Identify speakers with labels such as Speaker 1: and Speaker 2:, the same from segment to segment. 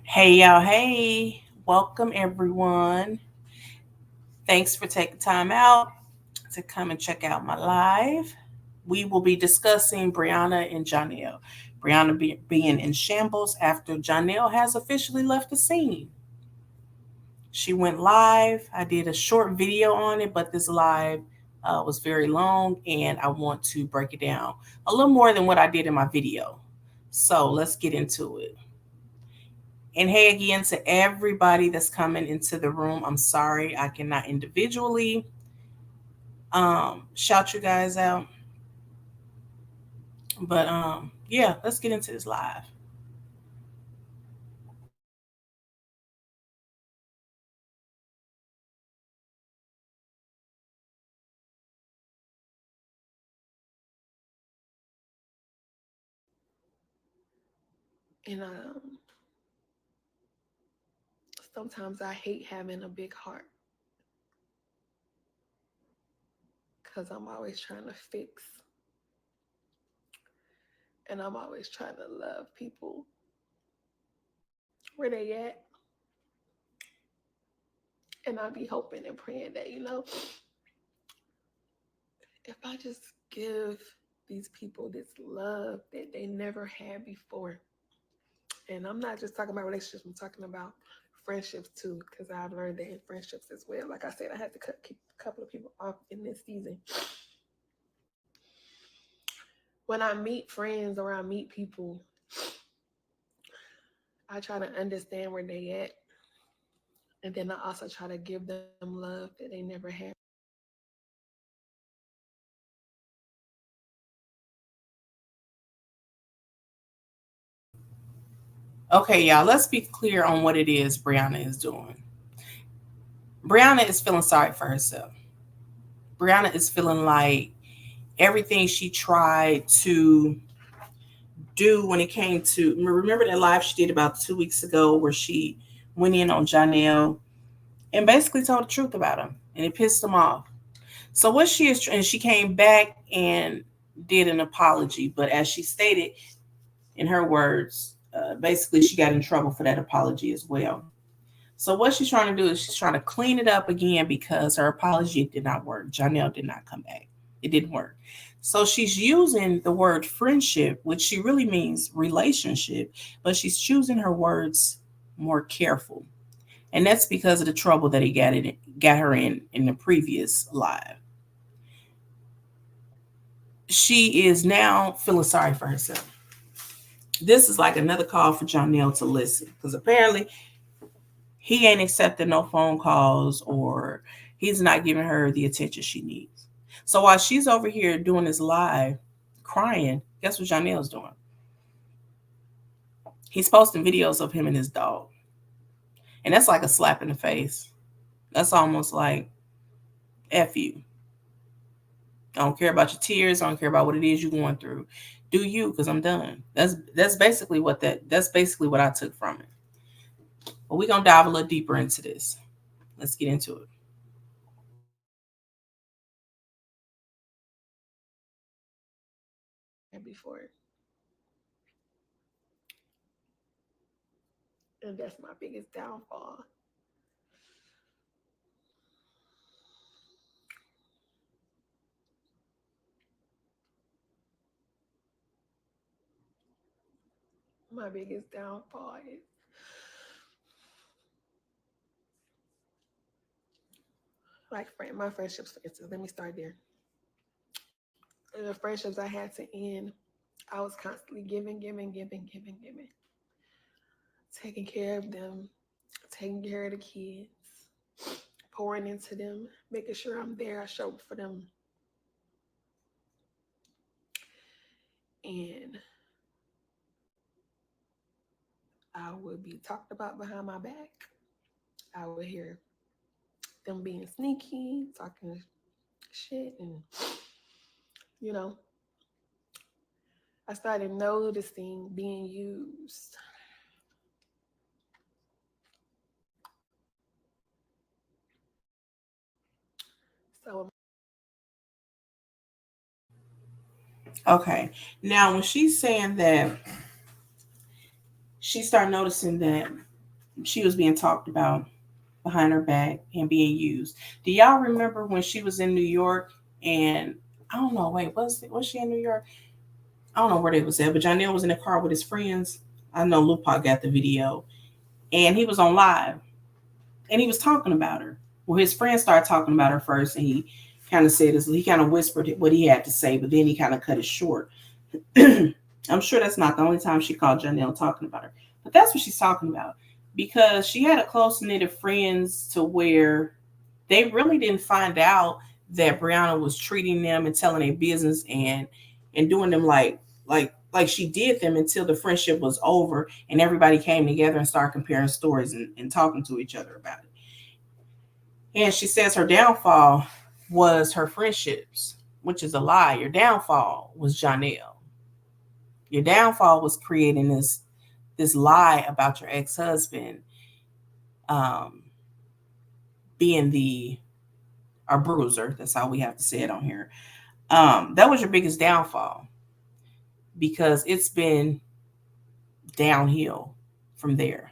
Speaker 1: Hey, y'all. Hey, welcome everyone. Thanks for taking time out to come and check out my live. We will be discussing Briana and Janelle. Being in shambles after Janelle has officially left the scene. She went live. I did a short video on it, but this live was very long and I want to break it down a little more than what I did in my video. So let's get into it. And hey again to everybody that's coming into the room. I'm sorry I cannot individually shout you guys out. But yeah, let's get into this live.
Speaker 2: And sometimes I hate having a big heart because I'm always trying to fix and I'm always trying to love people where they at. And I be hoping and praying that, if I just give these people this love that they never had before. And I'm not just talking about relationships, I'm talking about friendships too, because I've learned that in friendships as well. Like I said, I had to keep a couple of people off in this season. When I meet friends or I meet people, I try to understand where they at. And then I also try to give them love that they never had.
Speaker 1: Okay, y'all, let's be clear on what it is Brianna is doing. Brianna is feeling sorry for herself. Brianna is feeling like everything she tried to do when it came to remember that live she did about 2 weeks ago where she went in on Janelle and basically told the truth about him and it pissed him off. So what she is, and she came back and did an apology, but as she stated in her words, basically she got in trouble for that apology as well. So what she's trying to do is she's trying to clean it up again because her apology did not work. Janelle did not come back. It didn't work. So she's using the word friendship, which she really means relationship, but she's choosing her words more careful. And that's because of the trouble that he got her in the previous live. She is now feeling sorry for herself. This is like another call for Janelle to listen because apparently he ain't accepting no phone calls or he's not giving her the attention she needs. So while she's over here doing this live crying, guess what Janelle's doing? He's posting videos of him and his dog. And that's like a slap in the face. That's almost like F you. I don't care about your tears. I don't care about what it is you're going through. Do you, because I'm done. That's basically that's basically what I took from it. But we're gonna dive a little deeper into this. Let's get into it.
Speaker 2: Before. And that's my biggest downfall. My biggest downfall is like my friendships, for instance. Let me start there. The friendships I had to end, I was constantly giving, taking care of them, taking care of the kids, pouring into them, making sure I'm there. I show up for them. And I would be talked about behind my back. I would hear them being sneaky, talking shit, and you know, I started noticing being used. So
Speaker 1: Okay. Now when she's saying that she started noticing that she was being talked about behind her back and being used. Do y'all remember when she was in New York and I don't know, wait, was she in New York? I don't know where they was at, but Janelle was in the car with his friends. I know Lupac got the video. And he was on live and he was talking about her. Well, his friend started talking about her first, and he kind of said this. He kind of whispered what he had to say, but then he kind of cut it short. I'm sure that's not the only time she called Janelle talking about her, but that's what she's talking about because she had a close knit of friends to where they really didn't find out that Briana was treating them and telling their business and doing them like she did them until the friendship was over and everybody came together and started comparing stories and talking to each other about it. And she says her downfall was her friendships, which is a lie. Your downfall was Janelle. Your downfall was creating this lie about your ex-husband um, being the a bruiser. That's how we have to say it on here. That was your biggest downfall because it's been downhill from there.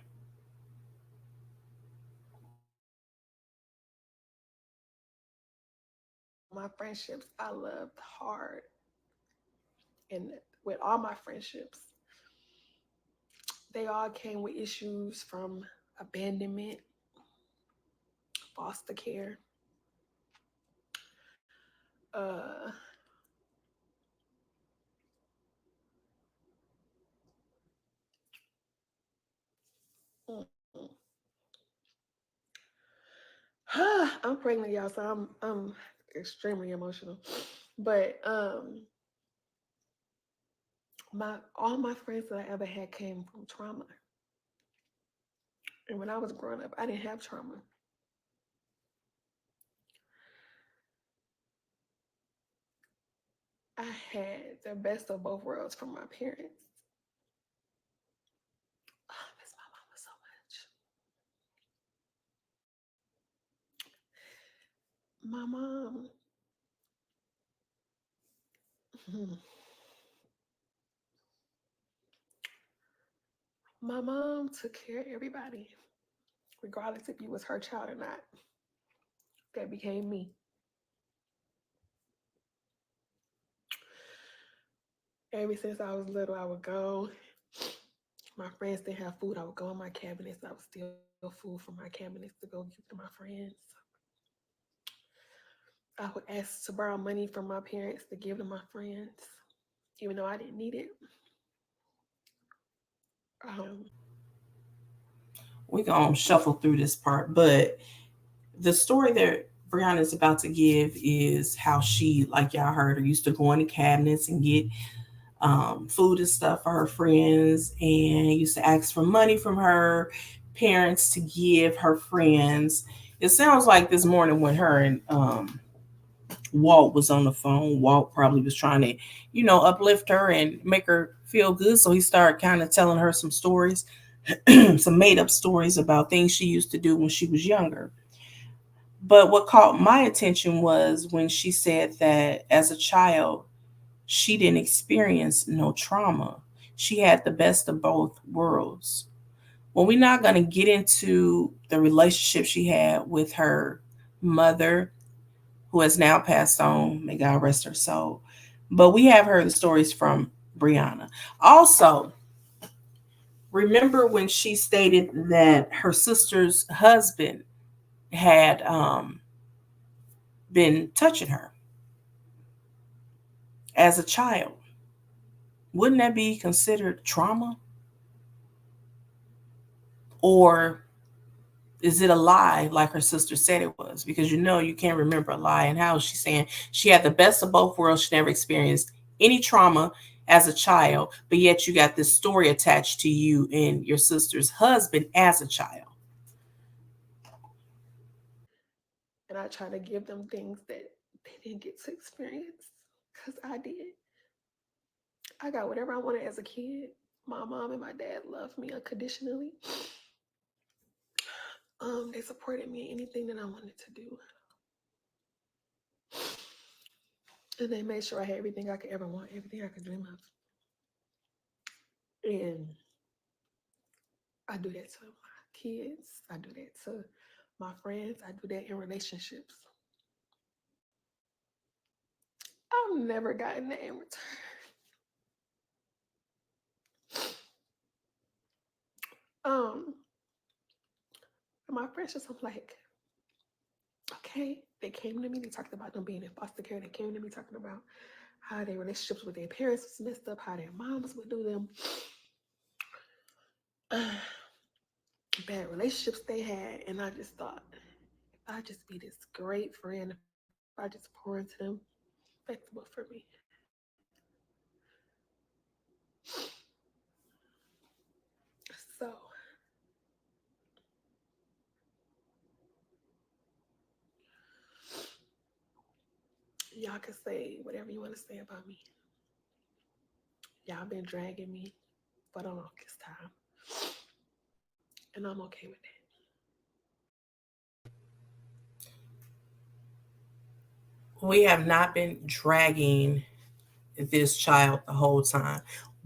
Speaker 2: My friendships I loved hard, and with all my friendships, they all came with issues from abandonment, foster care, uh, I'm pregnant, y'all, so I'm extremely emotional. But my all my friends that I ever had came from trauma. And when I was growing up, I didn't have trauma. I had the best of both worlds from my parents. Oh, I miss my mama so much. My mom, my mom took care of everybody, regardless if you was her child or not. That became me. Ever since I was little, I would go. My friends didn't have food. I would go in my cabinets. I would steal food from my cabinets to go give to my friends. I would ask to borrow money from my parents to give to my friends, even though I didn't need it. Um,
Speaker 1: We're going to shuffle through this part, but the story that Brianna is about to give is how she, like y'all heard her, used to go in the cabinets and get food and stuff for her friends and used to ask for money from her parents to give her friends. It sounds like this morning when her and Walt was on the phone, Walt probably was trying to, uplift her and make her feel good. So he started kind of telling her some stories, some made up stories about things she used to do when she was younger. But what caught my attention was when she said that as a child, she didn't experience no trauma. She had the best of both worlds. Well, we're not going to get into the relationship she had with her mother, who has now passed on. May God rest her soul. But we have heard the stories from Briana. Also, remember when she stated that her sister's husband had been touching her as a child? Wouldn't that be considered trauma? Or is it a lie like her sister said it was? Because you can't remember a lie. And how she's saying she had the best of both worlds. She never experienced any trauma as a child, but yet you got this story attached to you and your sister's husband as a child.
Speaker 2: and I try to give them things that they didn't get to experience because I did. I got whatever I wanted as a kid. My mom and my dad loved me unconditionally. They supported me in anything that I wanted to do. And they made sure I had everything I could ever want, everything I could dream of. And I do that to my kids. I do that to my friends. I do that in relationships. I've never gotten that in return. Um, my friendships, I'm like, okay, they came to me. They talked about them being in foster care. They came to me talking about how their relationships with their parents was messed up, how their moms would do them, bad relationships they had, and I just thought, if I just be this great friend, if I just pour into them, respectable for me. So y'all can say whatever you want to say about me. Y'all been dragging me for the longest time, and I'm okay with that.
Speaker 1: We have not been dragging this child the whole time.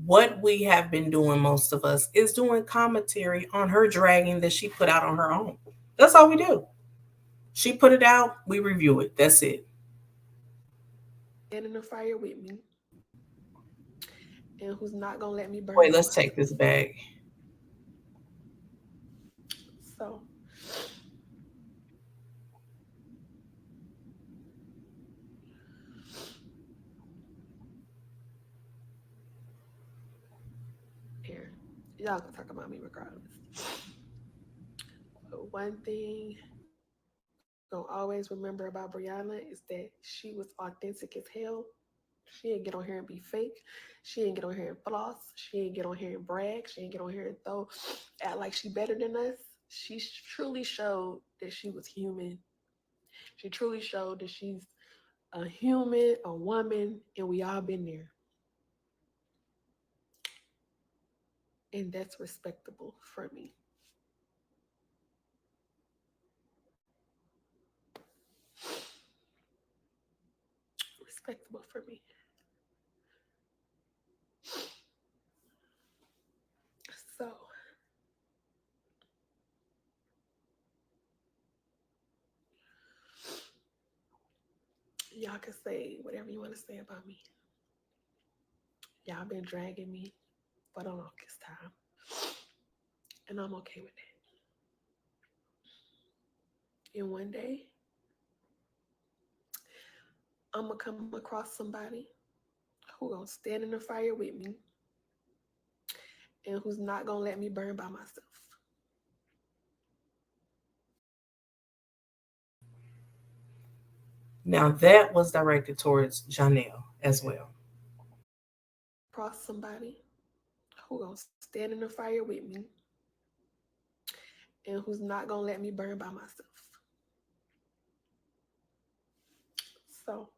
Speaker 1: What we have been doing, most of us, is doing commentary on her dragging that she put out on her own. That's all we do. She put it out, we review it. That's it.
Speaker 2: And in the fire with me, and who's not gonna let me burn
Speaker 1: Wait,
Speaker 2: by
Speaker 1: let's take
Speaker 2: myself.
Speaker 1: this back.
Speaker 2: So here, y'all can talk about me regardless. But one thing gonna always remember about Briana is that she was authentic as hell. She didn't get on here and be fake. She didn't get on here and floss. She didn't get on here and brag. She didn't get on here and act like she better than us. She truly showed that she was human. She truly showed that she's a human, a woman, and we all been there. And that's respectable for me. Respectable for me. So y'all can say whatever you want to say about me. Y'all been dragging me for the longest time. And I'm okay with that. And one day, I'm gonna come across somebody who gonna stand in the fire with me and who's not gonna let me burn by myself.
Speaker 1: Now that was directed towards Janelle as well.
Speaker 2: Across somebody who gonna stand in the fire with me and who's not gonna let me burn by myself. So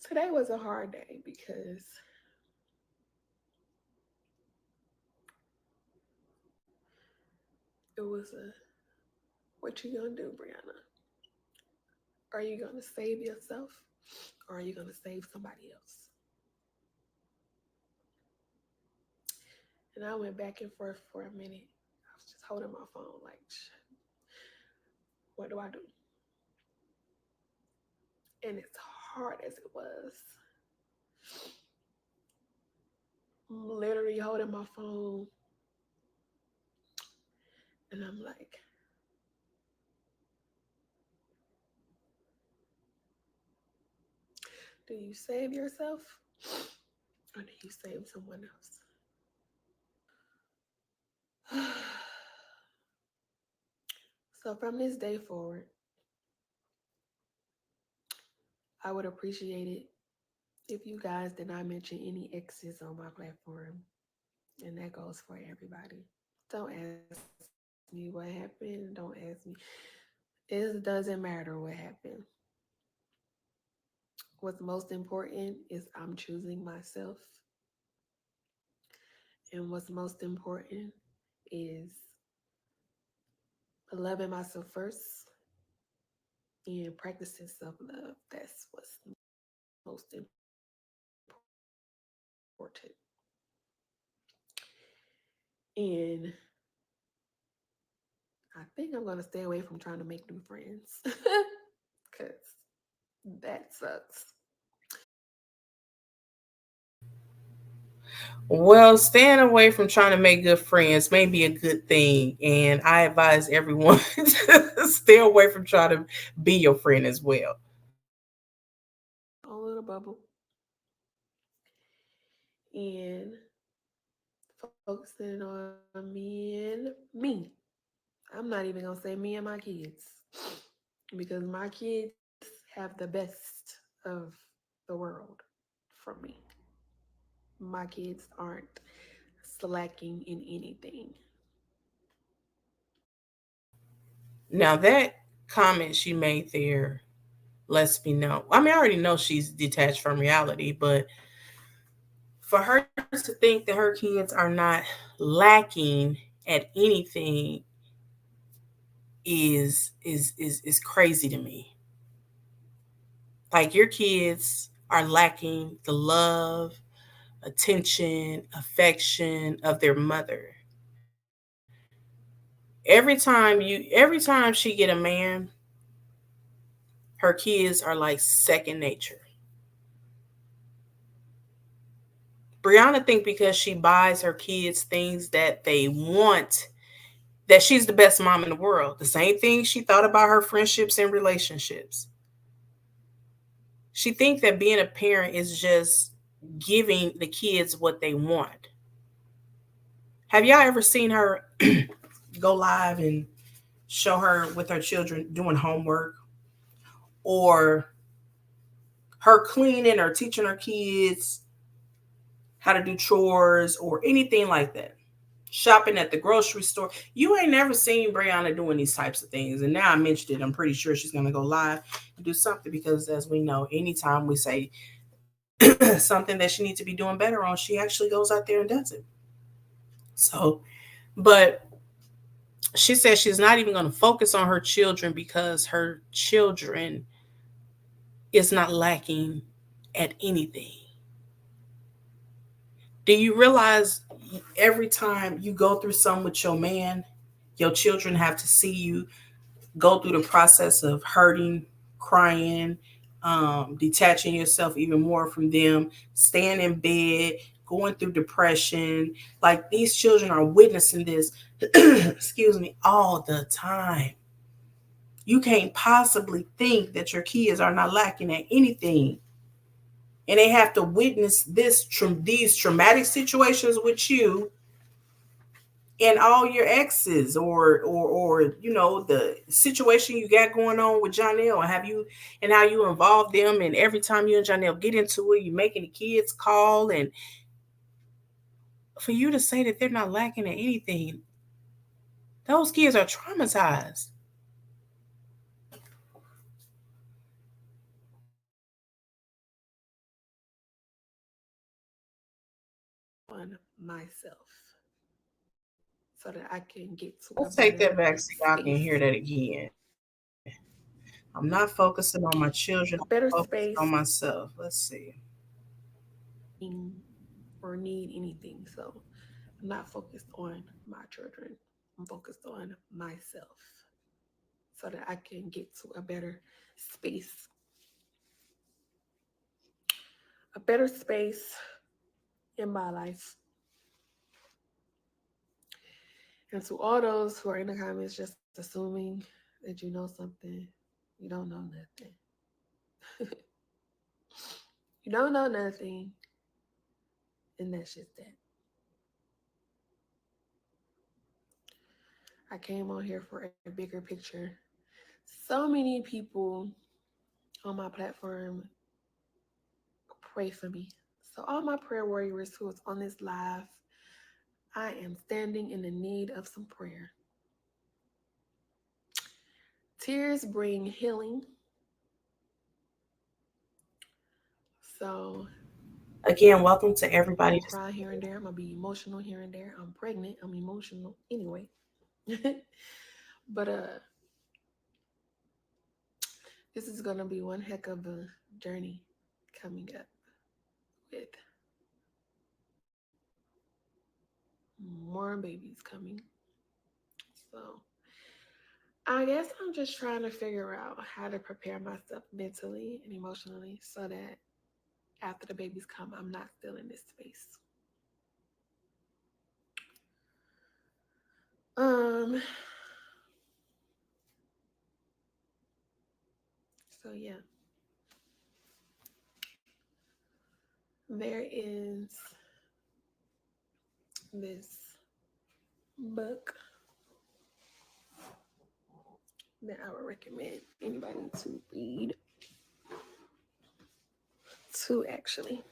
Speaker 2: today was a hard day because it was a what you gonna do, Briana? Are you gonna save yourself or are you gonna save somebody else? And I went back and forth for a minute. I was just holding my phone like, what do I do? And as hard as it was, I'm literally holding my phone and I'm like, do you save yourself or do you save someone else? So from this day forward, I would appreciate it if you guys did not mention any exes on my platform. And that goes for everybody. Don't ask me what happened. Don't ask me. It doesn't matter what happened. What's most important is I'm choosing myself. And what's most important is loving myself first and practicing self love. That's what's most important. And I think I'm gonna stay away from trying to make new friends. Cause that sucks.
Speaker 1: Well, staying away from trying to make good friends may be a good thing. And I advise everyone to stay away from trying to be your friend as well.
Speaker 2: A little bubble. And focusing on me and me. I'm not even gonna say me and my kids. Because my kids have the best of the world from me. My kids aren't slacking in anything.
Speaker 1: Now, that comment she made there lets me know. I mean, I already know she's detached from reality, but for her to think that her kids are not lacking at anything is crazy to me. Like, your kids are lacking the love, attention, affection of their mother. Every time she get a man, her kids are like second nature. Brianna think because she buys her kids things that they want, that she's the best mom in the world. The same thing she thought about her friendships and relationships. She thinks that being a parent is just giving the kids what they want. Have y'all ever seen her go live and show her with her children doing homework, or her cleaning or teaching her kids how to do chores or anything like that? Shopping at the grocery store. You ain't never seen Brianna doing these types of things. And now I mentioned it, I'm pretty sure she's going to go live and do something, because as we know, anytime we say something that she needs to be doing better on, she actually goes out there and does it. So, but she says she's not even going to focus on her children because her children is not lacking at anything. Do you realize every time you go through something with your man, your children have to see you go through the process of hurting, crying, detaching yourself even more from them, staying in bed, going through depression? Like, these children are witnessing this, excuse me, all the time. You can't possibly think that your kids are not lacking at anything. And they have to witness these traumatic situations with you and all your exes, or the situation you got going on with Janelle, and how you involve them, and every time you and Janelle get into it, you making the kids call, and for you to say that they're not lacking at anything, those kids are traumatized.
Speaker 2: On myself so that I can get to a
Speaker 1: Let's take
Speaker 2: better
Speaker 1: that back so y'all can
Speaker 2: space.
Speaker 1: hear that again. I'm not focusing on my children, I'm
Speaker 2: A better
Speaker 1: focusing on
Speaker 2: space
Speaker 1: myself. Let's see.
Speaker 2: in or need anything. So I'm not focused on my children. I'm focused on myself so that I can get to a better space. A better space in my life. And to all those who are in the comments just assuming that you know something, you don't know nothing. You don't know nothing, and that's just that. I came on here for a bigger picture. So many people on my platform pray for me. So, all my prayer warriors who is on this live, I am standing in the need of some prayer. Tears bring healing. So,
Speaker 1: Again, welcome to
Speaker 2: I'm
Speaker 1: everybody.
Speaker 2: gonna cry here and there. I'm gonna be emotional here and there. I'm pregnant. I'm emotional anyway. But this is gonna be one heck of a journey coming up with more babies coming. So I guess I'm just trying to figure out how to prepare myself mentally and emotionally so that after the babies come, I'm not still in this space. Um, so yeah, there is this book that I would recommend anybody to read. Two actually.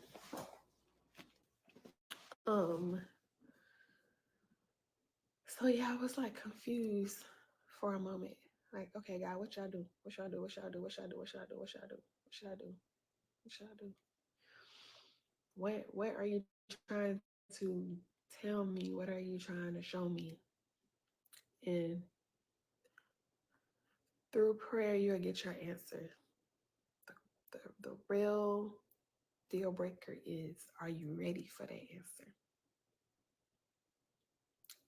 Speaker 2: Um, so yeah, I was like confused for a moment. Like, okay, God, what y'all do? What y'all do? What y'all do? What y'all do? What y'all do? What y'all do? What should I do? What should I do? What are you trying to tell me? What are you trying to show me? And through prayer, you'll get your answer. The real deal breaker is, are you ready for that answer?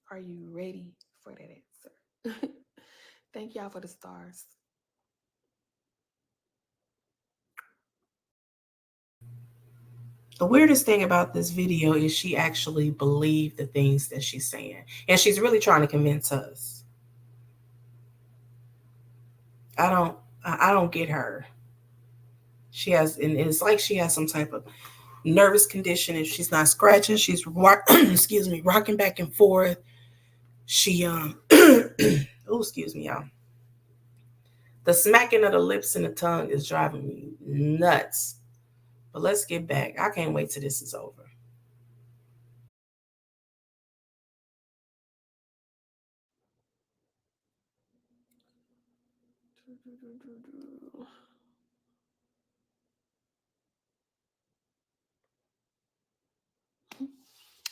Speaker 2: Are you ready for that answer? Thank y'all for the stars.
Speaker 1: The weirdest thing about this video is she actually believed the things that she's saying. And she's really trying to convince us. I don't I don't get her. She has, and it's like she has some type of nervous condition. If she's not scratching, she's excuse me, rocking back and forth. She oh, excuse me, y'all. The smacking of the lips and the tongue is driving me nuts. But let's get back. I can't wait till this is over.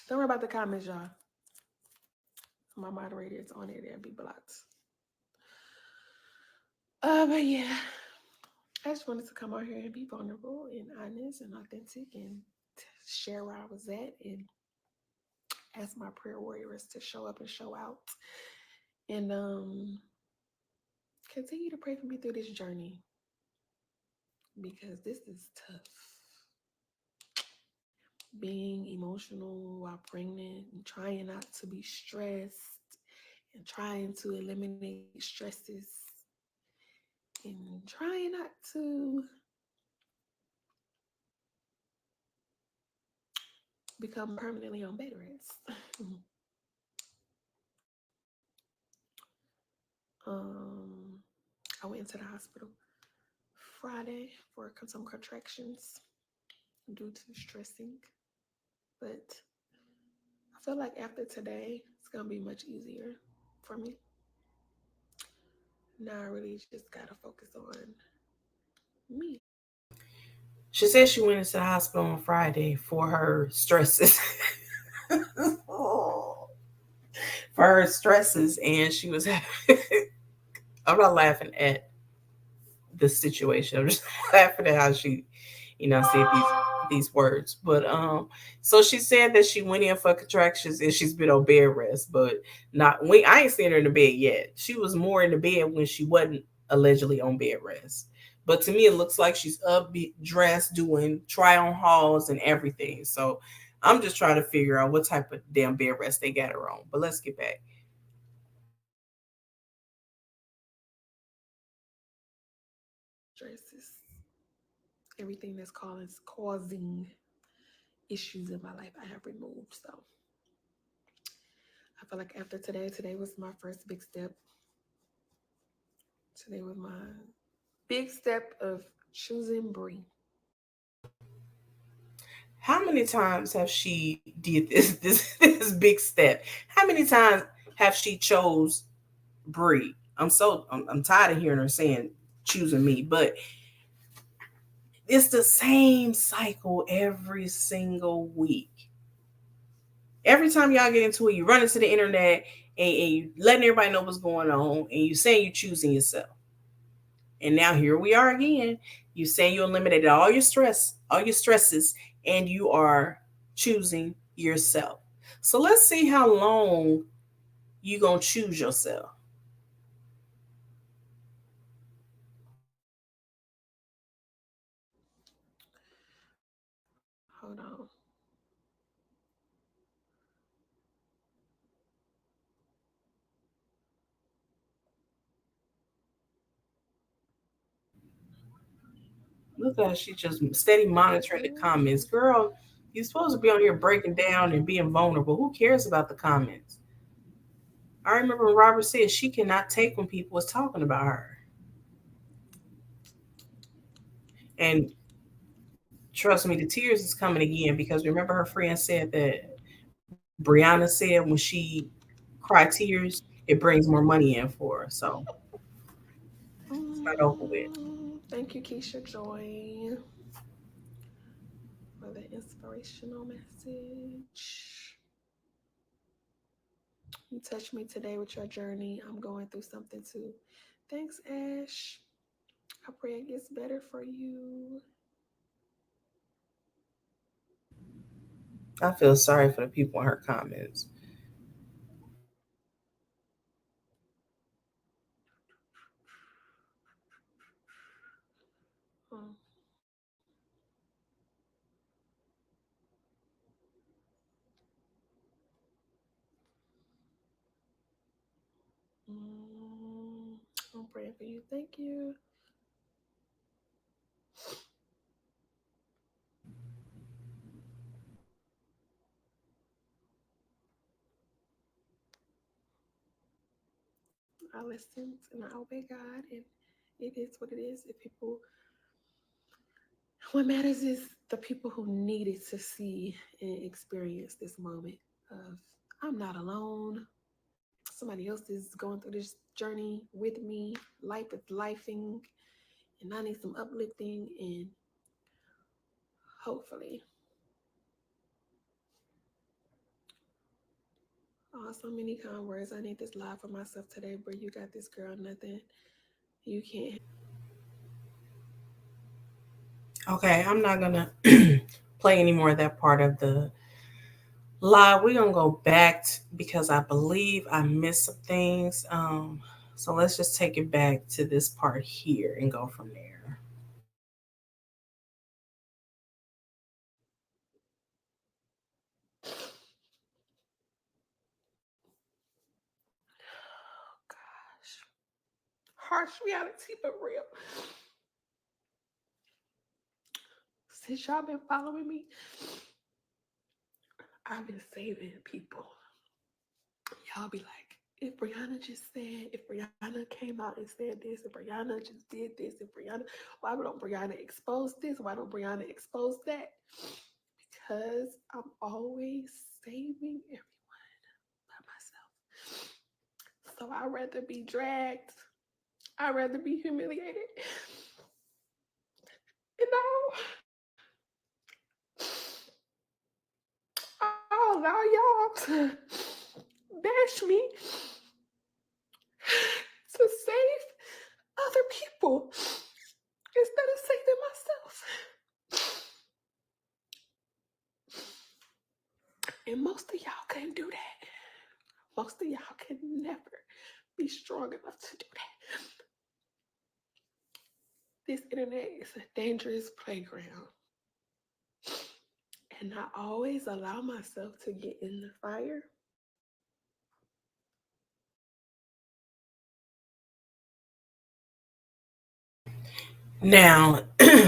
Speaker 2: Don't worry about the comments, y'all. My moderator is on it. They'll be blocked. But yeah, I just wanted to come out here and be vulnerable and honest and authentic and share where I was at and ask my prayer warriors to show up and show out and continue to pray for me through this journey because this is tough. Being emotional while pregnant and trying not to be stressed and trying to eliminate stresses and trying not to become permanently on bed rest. um, I went into the hospital Friday for some contractions due to stressing, but I feel like after today, it's gonna be much easier for me. Now I really just gotta focus on me.
Speaker 1: She said she went into the hospital on Friday for her stresses. For her stresses, and she was I'm not laughing at the situation. I'm just laughing at how she, said these words. But so she said that she went in for contractions and she's been on bed rest, but not when I ain't seen her in the bed yet. She was more in the bed when she wasn't allegedly on bed rest. But to me, it looks like she's up, dressed, doing try on hauls and everything. So I'm just trying to figure out what type of damn bed rest they got her on. But let's get back.
Speaker 2: Stresses, everything that's causing issues in my life, I have removed. So I feel like after today was my first big step. Today was my big step of choosing Brie.
Speaker 1: How many times have she did this big step? How many times have she chose Brie? I'm tired of hearing her saying choosing me, but it's the same cycle every single week. Every time y'all get into it, you run into the internet and you letting everybody know what's going on, and you saying you're choosing yourself. And now here we are again. You saying you eliminated all your stresses, and you are choosing yourself. So let's see how long you gonna choose yourself.
Speaker 2: Hold on.
Speaker 1: Look at her, she just steady monitoring the comments. Girl, you're supposed to be on here breaking down and being vulnerable. Who cares about the comments? I remember Robert said she cannot take when people was talking about her. And trust me, the tears is coming again because remember her friend said that Briana said when she cry tears, it brings more money in for her. So it's not over with.
Speaker 2: Thank you, Keisha Joy, for the inspirational message. You touched me today with your journey. I'm going through something too. Thanks, Ash. I pray it gets better for you.
Speaker 1: I feel sorry for the people in her comments.
Speaker 2: Mm. Mm. I'm praying for you. Thank you. I listened and I obey God, and it is what it is. If people, what matters is the people who needed to see and experience this moment of I'm not alone. Somebody else is going through this journey with me. Life is lifing, and I need some uplifting. And hopefully, oh, so many kind words. I need this live for myself today, bro. You got this, girl. Nothing you can't.
Speaker 1: Okay, I'm not gonna play any more of that part of the live. We're gonna go back because I believe I missed some things. So let's just take it back to this part here and go from there.
Speaker 2: Gosh, harsh reality, but real. Since y'all been following me, I've been saving people. Y'all be like, if Briana just said, if Briana came out and said this, if Briana just did this, if Briana, why don't Briana expose this? Why don't Briana expose that? Because I'm always saving everyone by myself. So I'd rather be dragged. I'd rather be humiliated. You know, I'll allow y'all to bash me to save other people instead of saving myself. And most of y'all can't do that. Most of y'all can never be strong enough to do that. This internet is a dangerous playground. And I always allow myself to get in the fire.
Speaker 1: Now,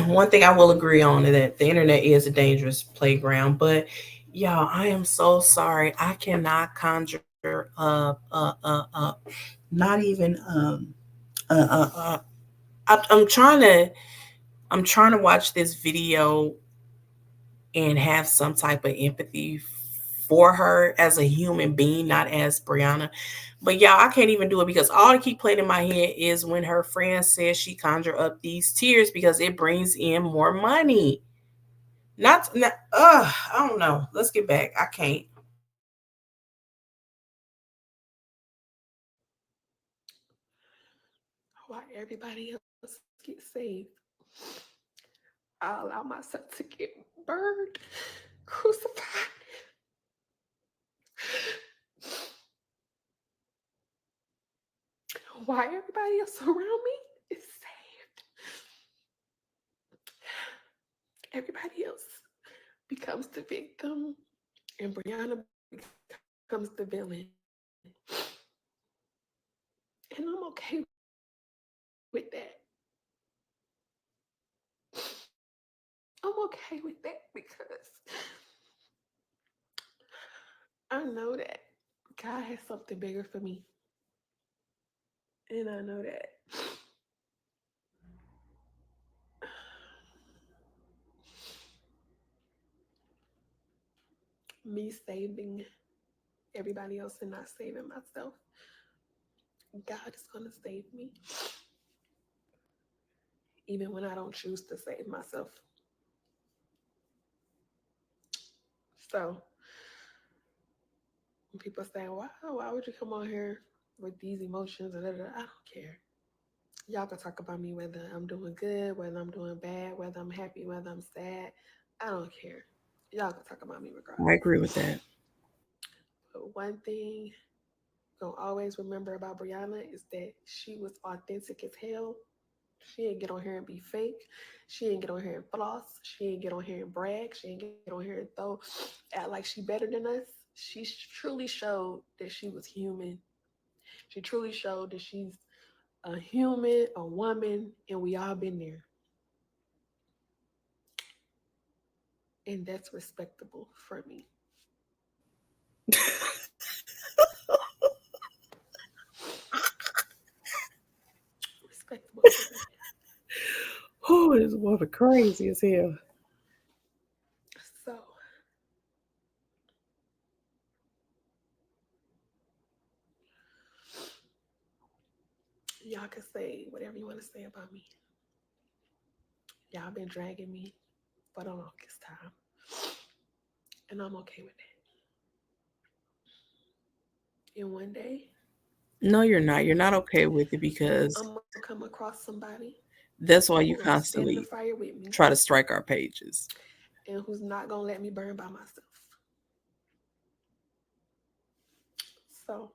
Speaker 1: one thing I will agree on is that the internet is a dangerous playground, but y'all, I am so sorry. I cannot conjure not even uh, uh, uh, I'm trying to watch this video and have some type of empathy for her as a human being, not as Briana. But y'all, I can't even do it because all I keep playing in my head is when her friend says she conjure up these tears because it brings in more money. Not I don't know. Let's get back. I can't.
Speaker 2: While everybody else gets saved, I allow myself to get burned, crucified, Why everybody else around me is saved, everybody else becomes the victim, and Brianna becomes the villain. And I'm okay with that. I'm okay with that because I know that God has something bigger for me. And I know that me saving everybody else and not saving myself, God is going to save me, even when I don't choose to save myself. So when people say, why would you come on here with these emotions? I don't care. Y'all can talk about me whether I'm doing good, whether I'm doing bad, whether I'm happy, whether I'm sad. I don't care. Y'all can talk about me
Speaker 1: I
Speaker 2: regardless.
Speaker 1: agree with that.
Speaker 2: But one thing I'm gonna always remember about Brianna is that she was authentic as hell. She didn't get on here and be fake. She didn't get on here and floss. She didn't get on here and brag. She didn't get on here and act like she better than us. She truly showed that she was human. She truly showed that she's a human, a woman, and we all been there. And that's respectable for me. Respectable for me.
Speaker 1: Oh, this woman crazy as hell.
Speaker 2: So, y'all can say whatever you want to say about me. Y'all been dragging me for the longest time. And I'm okay with that. And one day,
Speaker 1: No, you're not. You're not okay with it because
Speaker 2: I'm going to come across somebody
Speaker 1: that's why you
Speaker 2: who's going to stand in the
Speaker 1: constantly
Speaker 2: fire with me
Speaker 1: try to strike our pages.
Speaker 2: and who's not going to let me burn by myself. So,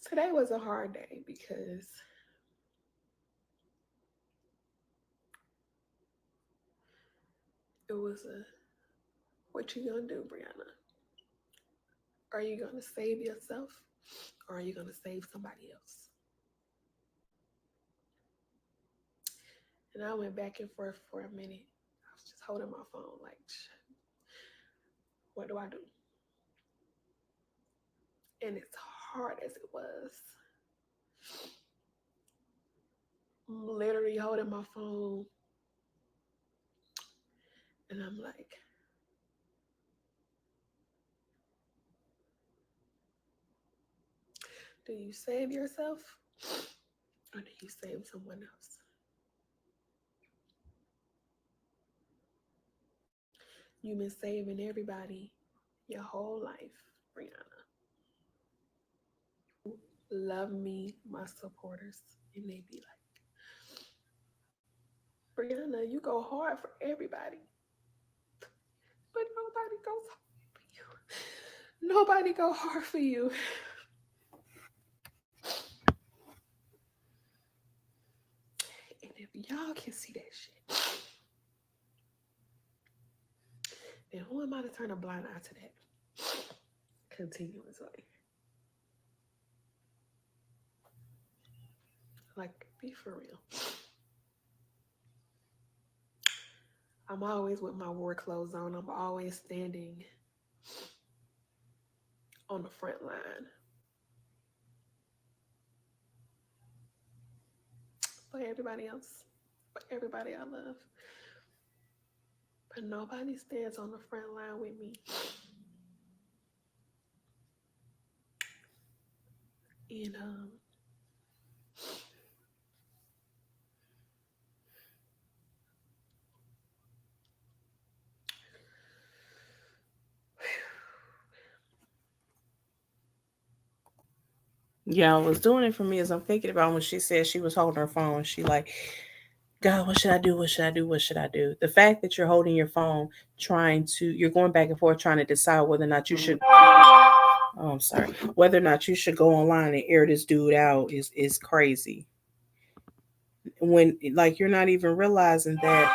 Speaker 2: today was a hard day because it was a, what you gonna do, Brianna? Are you gonna save yourself or are you gonna save somebody else? And I went back and forth for a minute. I was just holding my phone like, what do I do? And as hard as it was, I'm literally holding my phone and I'm like, do you save yourself or do you save someone else? You've been saving everybody your whole life, Brianna. Love me, my supporters, and they be like, Brianna, you go hard for everybody, but nobody goes hard for you. Nobody go hard for you. And if y'all can see that shit, then who am I to turn a blind eye to that? Continuously. Like, be for real. I'm always with my war clothes on. I'm always standing on the front line for everybody else, for everybody I love. But nobody stands on the front line with me. And
Speaker 1: Yeah, I was doing it for me as I'm thinking about when she said she was holding her phone. She like God, what should I do? What should I do? What should I do? The fact that you're holding your phone, you're going back and forth trying to decide whether or not you should, oh, I'm sorry, whether or not you should go online and air this dude out is crazy. When, like, you're not even realizing that,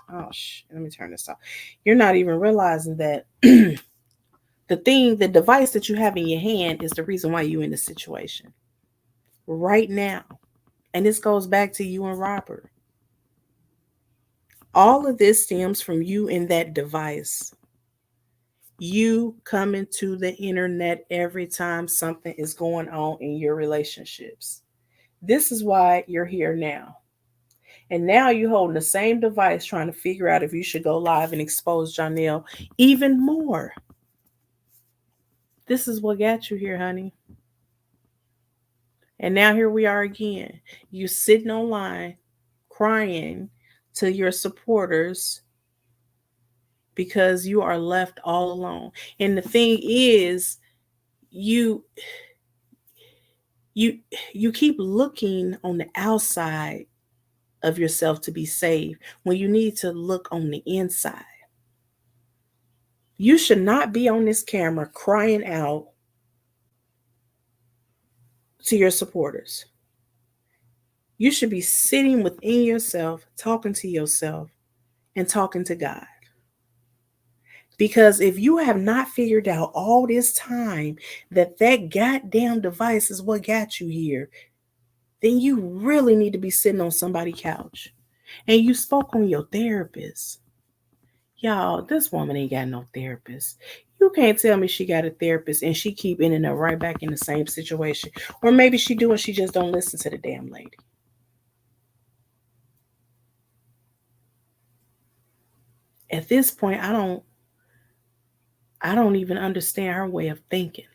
Speaker 1: oh, let me turn this off. You're not even realizing that the device that you have in your hand is the reason why you're in the situation right now. And this goes back to you and Robert. All of this stems from you and that device. You coming to the internet every time something is going on in your relationships. This is why you're here now. And now you're holding the same device trying to figure out if you should go live and expose Janelle even more. This is what got you here, honey. And now here we are again. You sitting online crying to your supporters because you are left all alone. And the thing is, you you you keep looking on the outside of yourself to be saved when you need to look on the inside. You should not be on this camera crying out to your supporters. You should be sitting within yourself, talking to yourself and talking to God. Because if you have not figured out all this time that goddamn device is what got you here, then you really need to be sitting on somebody's couch. And you spoke on your therapist. Y'all, this woman ain't got no therapist. You can't tell me she got a therapist and she keep ending up right back in the same situation. Or maybe she do and she just don't listen to the damn lady. At this point, I don't even understand her way of thinking.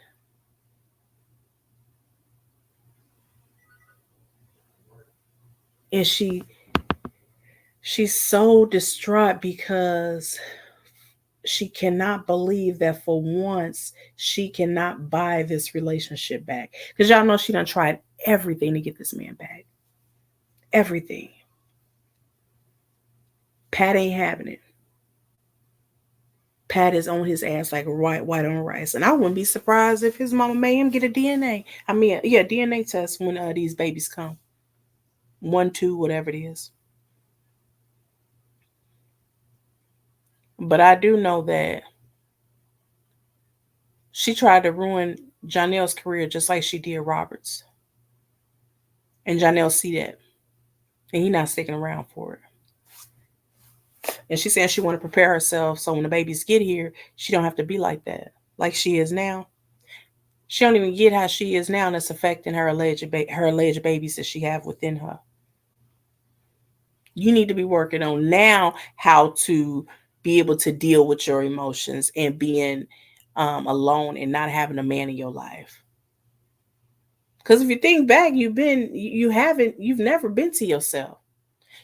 Speaker 1: And she's so distraught because she cannot believe that for once she cannot buy this relationship back. Because y'all know she done tried everything to get this man back. Everything. Pat ain't having it. Pat is on his ass like white on rice. And I wouldn't be surprised if his mama made him get a DNA. I mean, yeah, DNA test when these babies come. 1, 2, whatever it is. But I do know that she tried to ruin Janelle's career just like she did Robert's. And Janelle see that. And he not sticking around for it. And she's saying she want to prepare herself so when the babies get here, she don't have to be like that, like she is now. She don't even get how she is now, and it's affecting her alleged babies that she have within her. You need to be working on now how to be able to deal with your emotions and being alone and not having a man in your life. Because if you think back, you've never been to yourself.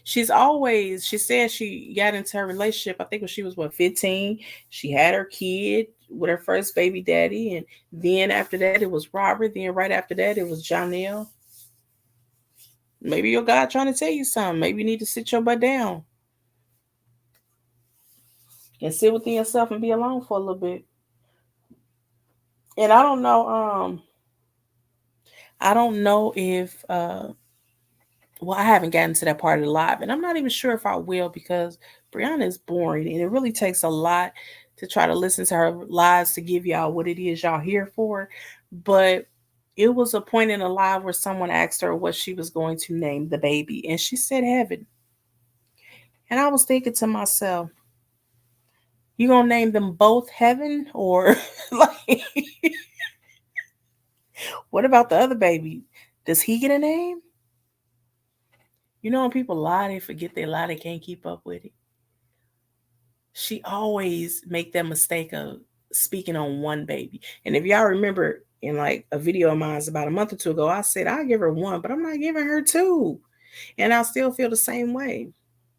Speaker 1: She said she got into her relationship, I think when she was 15. She had her kid with her first baby daddy. And then after that, it was Robert. Then right after that, it was Janelle. Maybe your God trying to tell you something. Maybe you need to sit your butt down and sit within yourself and be alone for a little bit. And I don't know if well, I haven't gotten to that part of the live, and I'm not even sure if I will because Briana is boring, and it really takes a lot to try to listen to her lives to give y'all what it is y'all here for. But it was a point in a live where someone asked her what she was going to name the baby, and she said heaven. And I was thinking to myself, you gonna name them both heaven, or like, what about the other baby? Does he get a name? You know, when people lie, they forget they lie, they can't keep up with it. She always make that mistake of speaking on one baby. And if y'all remember in like a video of mine about a month or two ago, I said I'll give her 1, but I'm not giving her 2. And I still feel the same way.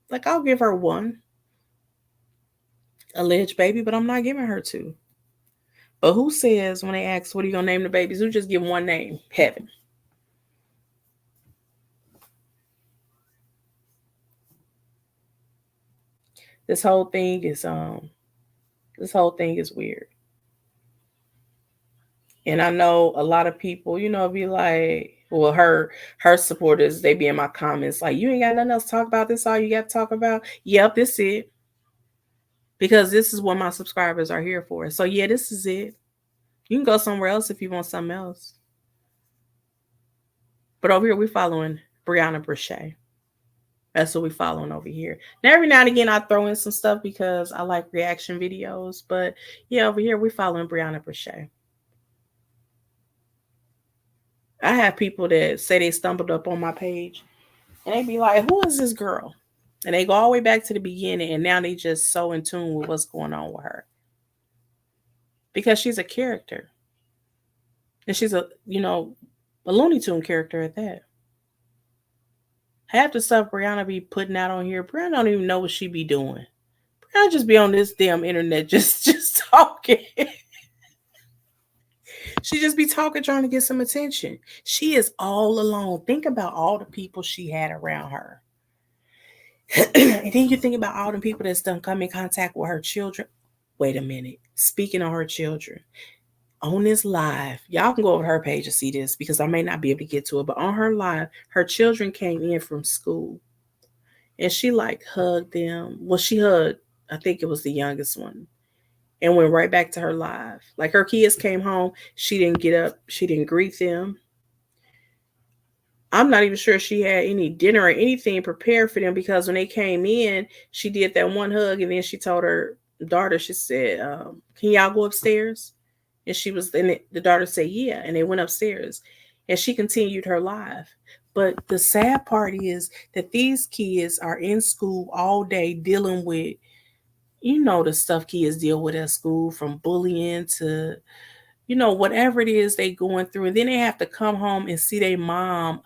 Speaker 1: Like I'll give her 1 alleged baby, but I'm not giving her 2. But who says when they ask what are you gonna name the babies, who just give one name? Heaven. This whole thing is weird. And I know a lot of people, be like, well, her supporters, they be in my comments like, you ain't got nothing else to talk about. This all you got to talk about. Yep, this is it. Because this is what my subscribers are here for. So yeah, this is it. You can go somewhere else if you want something else. But over here, we following Briana Brochet. That's what we following over here. Now, every now and again, I throw in some stuff because I like reaction videos. But yeah, over here, we following Briana Brochet. I have people that say they stumbled up on my page and they be like, who is this girl? And they go all the way back to the beginning and now they just so in tune with what's going on with her. Because she's a character. And she's a Looney Tune character at that. Half the stuff Briana be putting out on here, Briana don't even know what she be doing. Briana just be on this damn internet just talking. She just be talking, trying to get some attention. She is all alone. Think about all the people she had around her. And then you think about all the people that's done come in contact with her children. Wait a minute. Speaking of her children, on this live, y'all can go over to her page to see this because I may not be able to get to it, but on her live, her children came in from school and she like hugged them. Well, she hugged, I think it was the youngest one, and went right back to her live. Like her kids came home, she didn't get up, she didn't greet them. I'm not even sure she had any dinner or anything prepared for them because when they came in, she did that one hug and then she told her daughter, she said, can y'all go upstairs? And the daughter said, yeah. And they went upstairs and she continued her live. But the sad part is that these kids are in school all day dealing with, the stuff kids deal with at school, from bullying to, whatever it is they going through. And then they have to come home and see their mom,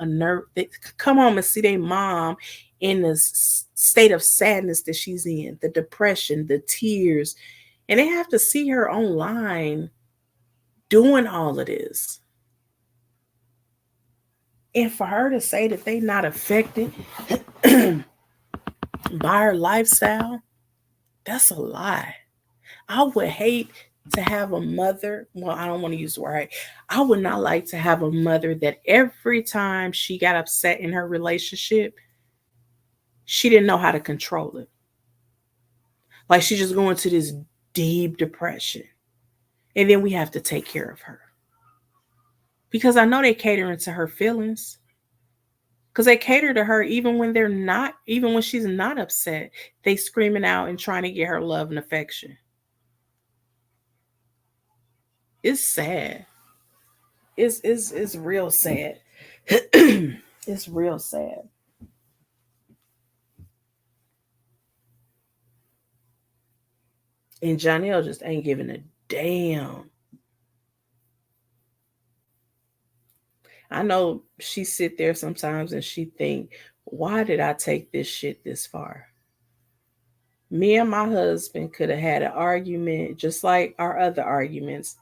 Speaker 1: they come home and see their mom in the state of sadness that she's in, the depression, the tears. And they have to see her online doing all of this. And for her to say that they not affected by her lifestyle, that's a lie. I would hate to have a mother. Well, I don't want to use the word. I would not like to have a mother that every time she got upset in her relationship, she didn't know how to control it. Like she's just going to this deep depression. And then we have to take care of her. Because I know they cater into her feelings. Because they cater to her even when even when she's not upset, they screaming out and trying to get her love and affection. It's sad. It's real sad. It's real sad. And Janelle just ain't giving a damn. I know she sit there sometimes and she think, why did I take this shit this far? Me and my husband could have had an argument just like our other arguments,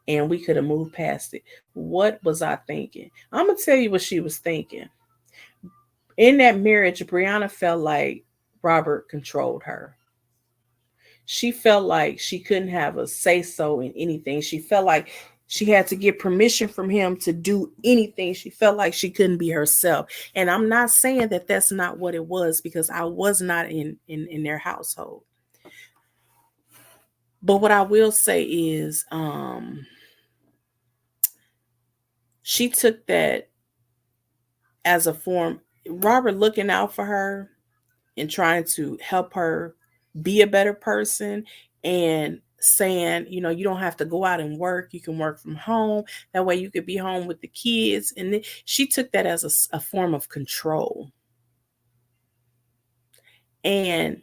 Speaker 1: and we could have moved past it. What was I thinking? I'm going to tell you what she was thinking. In that marriage, Briana felt like Robert controlled her. She felt like she couldn't have a say-so in anything. She felt like she had to get permission from him to do anything. She felt like she couldn't be herself. And I'm not saying that that's not what it was, because I was not in their household. But what I will say is she took that as a form, Robert looking out for her and trying to help her be a better person, and saying, you don't have to go out and work. You can work from home. That way you could be home with the kids. And then she took that as a form of control. And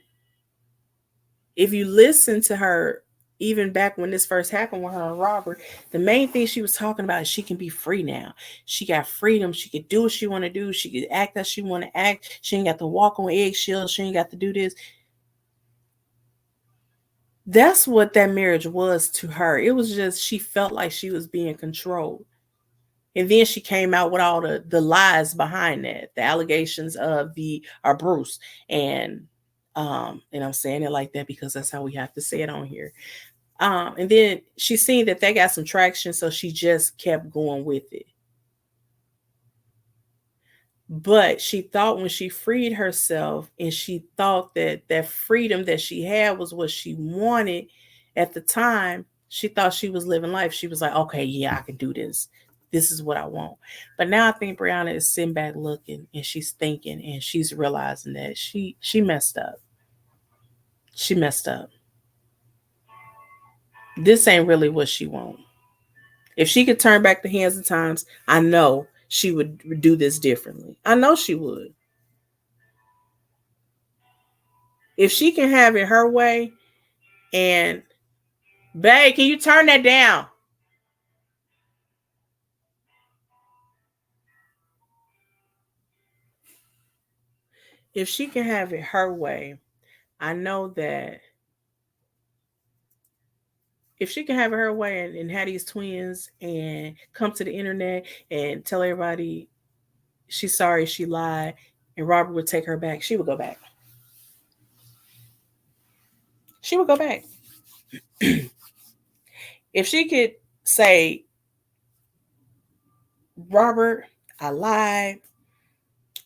Speaker 1: if you listen to her, even back when this first happened with her and Robert, the main thing she was talking about is she can be free now. She got freedom. She could do what she want to do. She could act as she want to act. She ain't got to walk on eggshells. She ain't got to do this. That's what that marriage was to her. It was just, she felt like she was being controlled. And then she came out with all the lies behind that, the allegations of Bruce and And I'm saying it like that because that's how we have to say it on here. And then she seen that they got some traction, so she just kept going with it. But she thought when she freed herself and she thought that that freedom that she had was what she wanted at the time, she thought she was living life. She was like, okay, yeah, I can do this. This is what I want. But now I think Brianna is sitting back looking and she's thinking and she's realizing that she messed up. She messed up. This ain't really what she wants. If she could turn back the hands of times, I know she would do this differently. I know she would. If she can have it her way, and babe, can you turn that down? If she can have it her way, I know that if she can have it her way and have these twins and come to the internet and tell everybody she's sorry, she lied, and Robert would take her back, she would go back. She would go back. If she could say, Robert, I lied,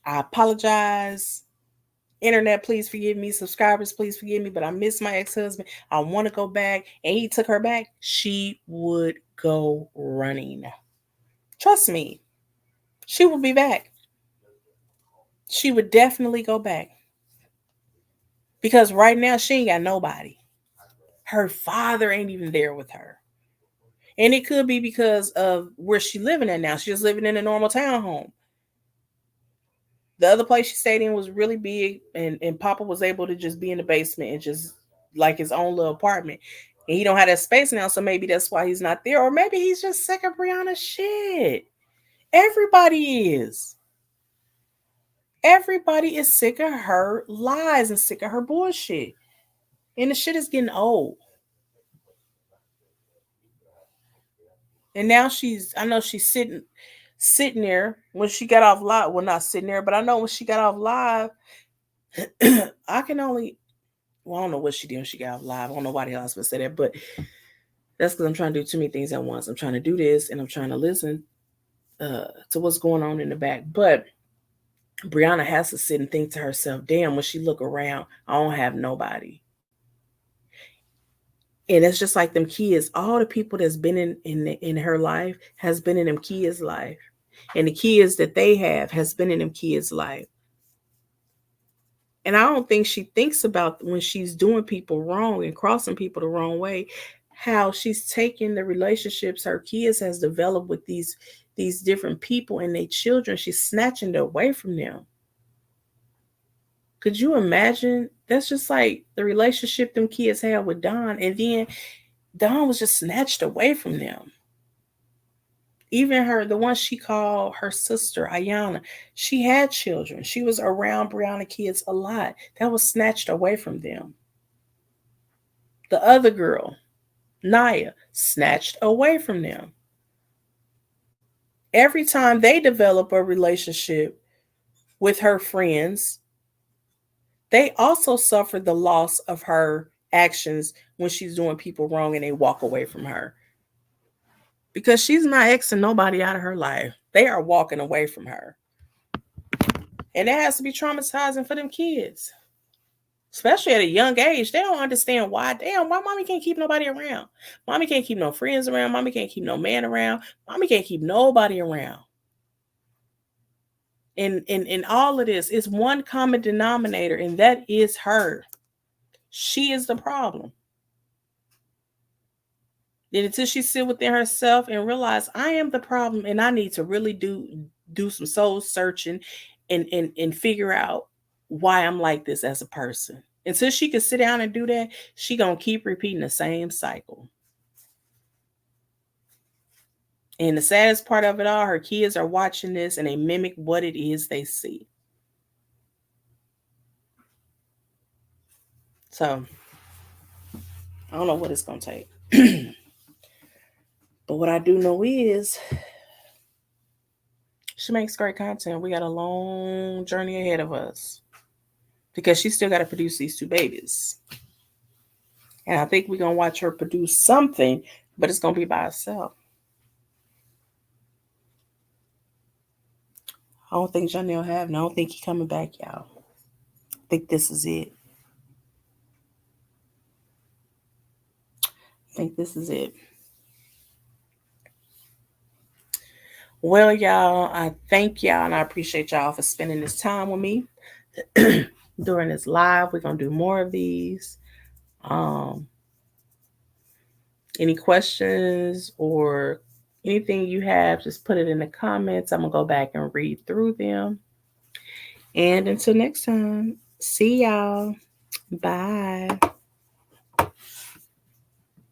Speaker 1: I apologize. Internet, please forgive me. Subscribers, please forgive me. But I miss my ex-husband. I want to go back. And he took her back. She would go running. Trust me. She would be back. She would definitely go back. Because right now she ain't got nobody. Her father ain't even there with her. And it could be because of where she living at now. She's living in a normal townhome. The other place she stayed in was really big, and Papa was able to just be in the basement and just like his own little apartment. And he don't have that space now, so maybe that's why he's not there. Or maybe he's just sick of Brianna's shit. Everybody is. Everybody is sick of her lies and sick of her bullshit. And the shit is getting old. And now I know she's sitting there when she got off live. Well, not sitting there, but I know when she got off live, I can only, well, I don't know what she did when she got off live. I don't know why the hell I was supposed to say that, but that's because I'm trying to do too many things at once. I'm trying to do this and I'm trying to listen to what's going on in the back. But Brianna has to sit and think to herself, damn, when she look around, I don't have nobody. And it's just like them kids. All the people that's been in her life has been in them kids' life. And the kids that they have has been in them kids' life. And I don't think she thinks about when she's doing people wrong and crossing people the wrong way, how she's taking the relationships her kids has developed with these different people and their children. She's snatching it away from them. Could you imagine? That's just like the relationship them kids had with Don, and then Don was just snatched away from them. Even her, the one she called her sister, Ayana, she had children. She was around Brianna kids a lot. That was snatched away from them. The other girl, Naya, snatched away from them. Every time they develop a relationship with her friends, they also suffer the loss of her actions when she's doing people wrong and they walk away from her. Because she's not Xing nobody out of her life. They are walking away from her. And that has to be traumatizing for them kids. Especially at a young age. They don't understand why. Damn, why mommy can't keep nobody around? Mommy can't keep no friends around. Mommy can't keep no man around. Mommy can't keep nobody around. And all of this is one common denominator, and that is her. She is the problem. And until she sit within herself and realize I am the problem and I need to really do some soul searching and figure out why I'm like this as a person. Until she can sit down and do that, she gonna keep repeating the same cycle. And the saddest part of it all, her kids are watching this and they mimic what it is they see. So I don't know what it's gonna take. But what I do know is she makes great content. We got a long journey ahead of us. because she still got to produce these 2 babies. And I think we're going to watch her produce something, but it's going to be by herself. I don't think Janelle have, and I don't think he's coming back, y'all. I think this is it. I think this is it. Well, y'all, I thank y'all and I appreciate y'all for spending this time with me during this live. We're going to do more of these. Any questions or anything you have, just put it in the comments. I'm going to go back and read through them. And until next time, see y'all. Bye.